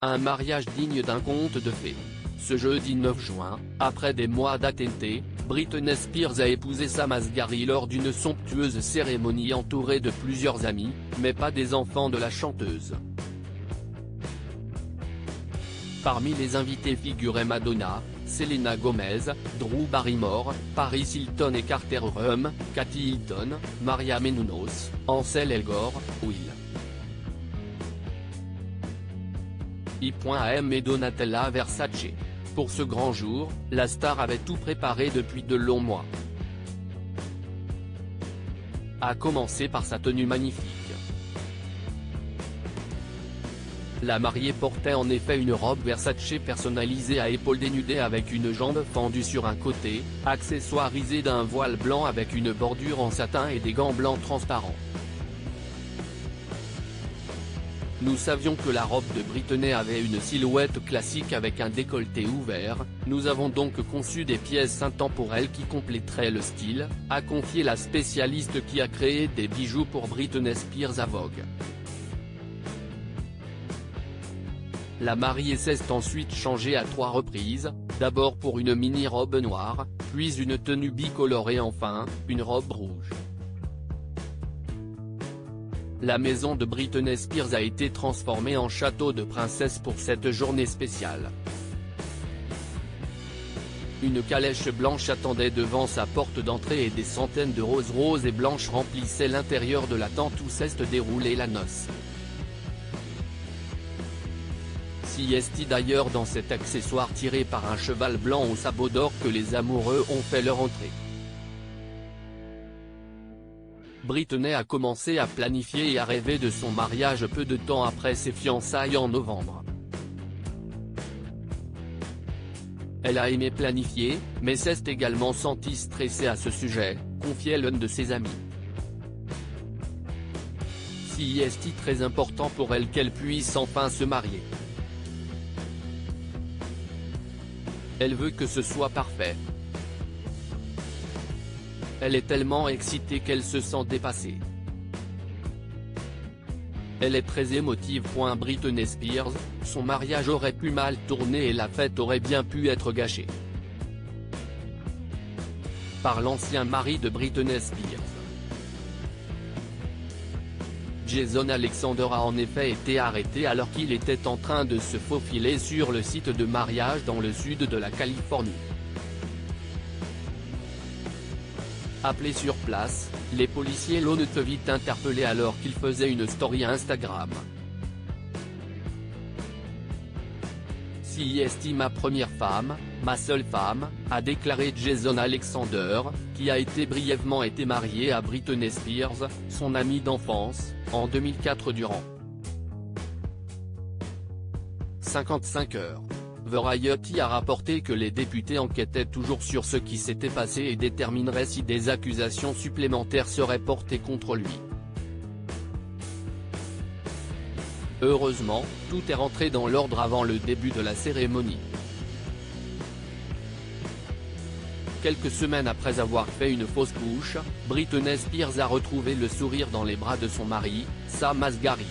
Un mariage digne d'un conte de fées. Ce jeudi 9 juin, après des mois d'attente, Britney Spears a épousé Sam Asghari lors d'une somptueuse cérémonie entourée de plusieurs amis, mais pas des enfants de la chanteuse. Parmi les invités figuraient Madonna, Selena Gomez, Drew Barrymore, Paris Hilton et Carter Rum, Cathy Hilton, Maria Menounos, Ansel Elgort, Will I.M. et Donatella Versace. Pour ce grand jour, la star avait tout préparé depuis de longs mois. À commencer par sa tenue magnifique. La mariée portait en effet une robe Versace personnalisée à épaules dénudées avec une jambe fendue sur un côté, accessoirisée d'un voile blanc avec une bordure en satin et des gants blancs transparents. Nous savions que la robe de Britney avait une silhouette classique avec un décolleté ouvert, nous avons donc conçu des pièces intemporelles qui compléteraient le style, a confié la spécialiste qui a créé des bijoux pour Britney Spears à Vogue. La mariée s'est ensuite changée à 3 reprises, d'abord pour une mini-robe noire, puis une tenue bicolore et enfin, une robe rouge. La maison de Britney Spears a été transformée en château de princesse pour cette journée spéciale. Une calèche blanche attendait devant sa porte d'entrée et des centaines de roses et blanches remplissaient l'intérieur de la tente où s'est déroulée la noce. C'est d'ailleurs dans cet accessoire tiré par un cheval blanc aux sabots d'or que les amoureux ont fait leur entrée. Britney a commencé à planifier et à rêver de son mariage peu de temps après ses fiançailles en novembre. Elle a aimé planifier, mais s'est également sentie stressée à ce sujet, confiait l'un de ses amis. C'est très important pour elle qu'elle puisse enfin se marier. Elle veut que ce soit parfait. Elle est tellement excitée qu'elle se sent dépassée. Elle est très émotive. Britney Spears, son mariage aurait pu mal tourner et la fête aurait bien pu être gâchée. Par l'ancien mari de Britney Spears. Jason Alexander a en effet été arrêté alors qu'il était en train de se faufiler sur le site de mariage dans le sud de la Californie. Appelés sur place, les policiers l'ont vite interpellé alors qu'il faisait une story Instagram. C'est ma première femme, ma seule femme, a déclaré Jason Alexander, qui a brièvement été marié à Britney Spears, son amie d'enfance, en 2004 durant 55 heures. Variety a rapporté que les députés enquêtaient toujours sur ce qui s'était passé et détermineraient si des accusations supplémentaires seraient portées contre lui. Heureusement, tout est rentré dans l'ordre avant le début de la cérémonie. Quelques semaines après avoir fait une fausse couche, Britney Spears a retrouvé le sourire dans les bras de son mari, Sam Asghari.